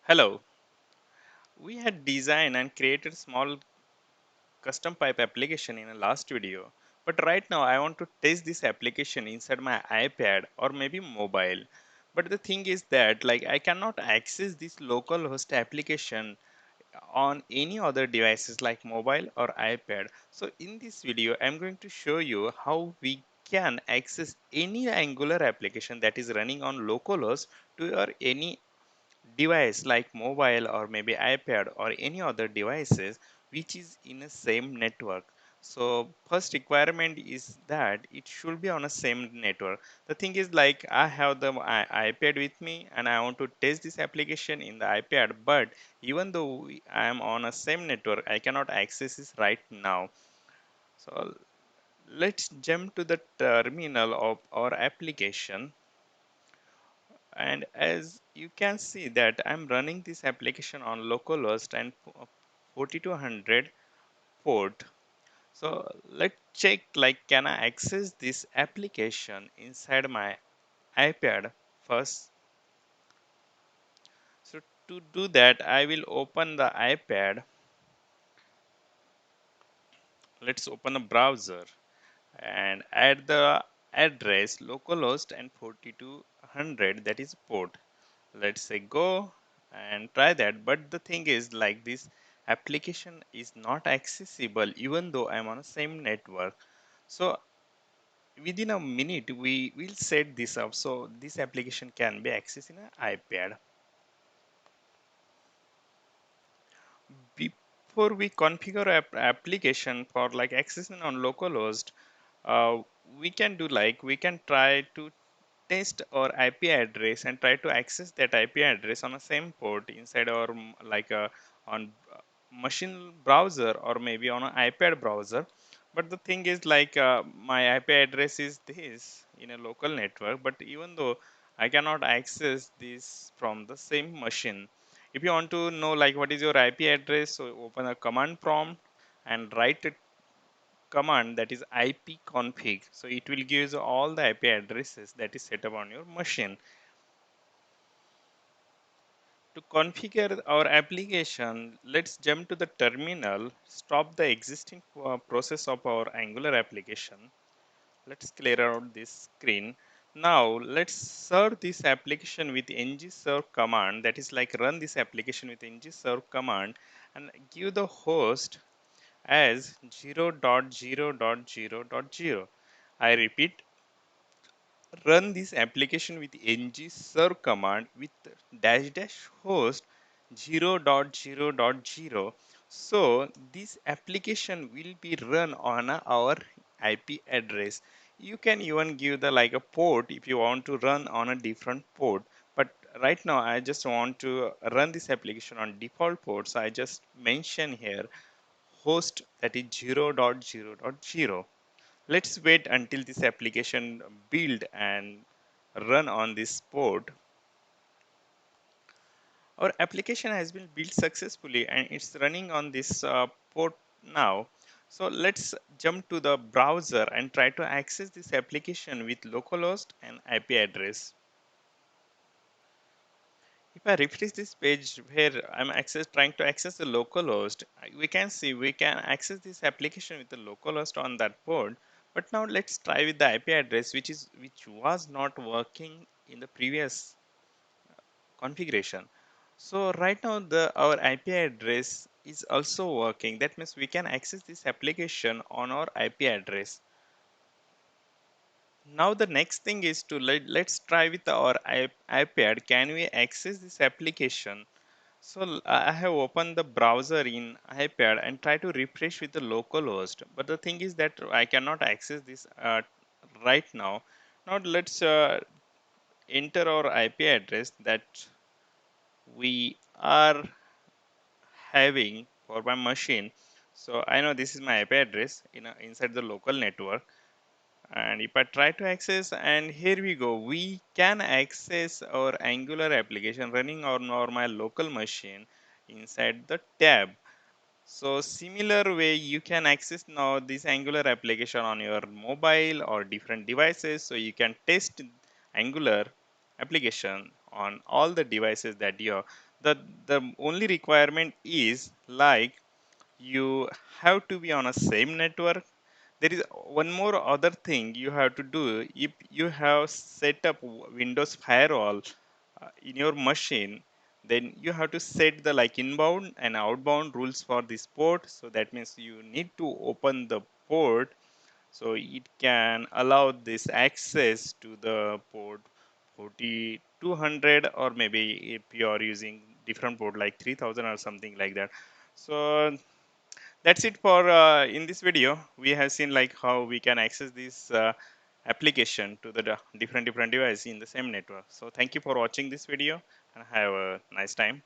Hello, we had designed and created small custom pipe application in a last video, but right now I want to test this application inside my iPad or maybe mobile. But the thing is that I cannot access this local host application on any other devices like mobile or iPad. So in this video I'm going to show you how we can access any Angular application that is running on localhost to your any device like mobile or maybe iPad or any other devices which is in a same network. So first requirement is that it should be on a same network. The thing is I have the iPad with me and I want to test this application in the iPad, but even though I am on a same network I cannot access this right now. So let's jump to the terminal of our application, and as you can see that I'm running this application on localhost and 4200 port. So let's check can I access this application inside my iPad first. So to do that I will open the iPad. Let's open a browser and add the address localhost and 4200, that is port. Let's say go and try that, but the thing is this application is not accessible even though I'm on the same network. So within a minute we will set this up so this application can be accessed in an iPad. Before we configure application for accessing on localhost, uh, we can do we can try to test our IP address and try to access that IP address on the same port inside our on machine browser or maybe on an iPad browser. But the thing is my IP address is this in a local network, but even though I cannot access this from the same machine. If you want to know what is your IP address, so open a command prompt and write a command that is ipconfig. So it will give you all the IP addresses that is set up on your machine. To configure our application, let's jump to the terminal, stop the existing process of our Angular application. Let's clear out this screen. Now let's serve this application with ngserve command, that is run this application with ngserve command and give the host as 0.0.0.0. I repeat, run this application with ng serve command with dash dash host 0.0.0. So this application will be run on our IP address. You can even give the a port if you want to run on a different port, but right now I just want to run this application on default port, so I just mention here host, that is 0.0.0. Let's wait until this application build and run on this port. Our application has been built successfully and it's running on this port now. So let's jump to the browser and try to access this application with localhost and IP address. If I refresh this page where I'm trying to access the localhost, we can see we can access this application with the localhost on that port. But now let's try with the IP address, which was not working in the previous configuration. So right now our IP address is also working. That means we can access this application on our IP address. Now the next thing is to let's try with our iPad. Can we access this application? So I have opened the browser in iPad and try to refresh with the localhost. But the thing is that I cannot access this right now. Now let's enter our IP address that we are having for my machine. So I know this is my IP address inside the local network. And if I try to access, and here we go, we can access our Angular application running on my local machine inside the tab. So similar way you can access now this Angular application on your mobile or different devices. So you can test Angular application on all the devices that you have. The only requirement is like you have to be on a same network. There is one more other thing you have to do. If you have set up Windows firewall in your machine, then you have to set the like inbound and outbound rules for this port. So that means you need to open the port so it can allow this access to the port 4200, or maybe if you are using different port like 3000 or something like that. So that's it for in this video. We have seen like how we can access this application to the different device in the same network. So thank you for watching this video and have a nice time.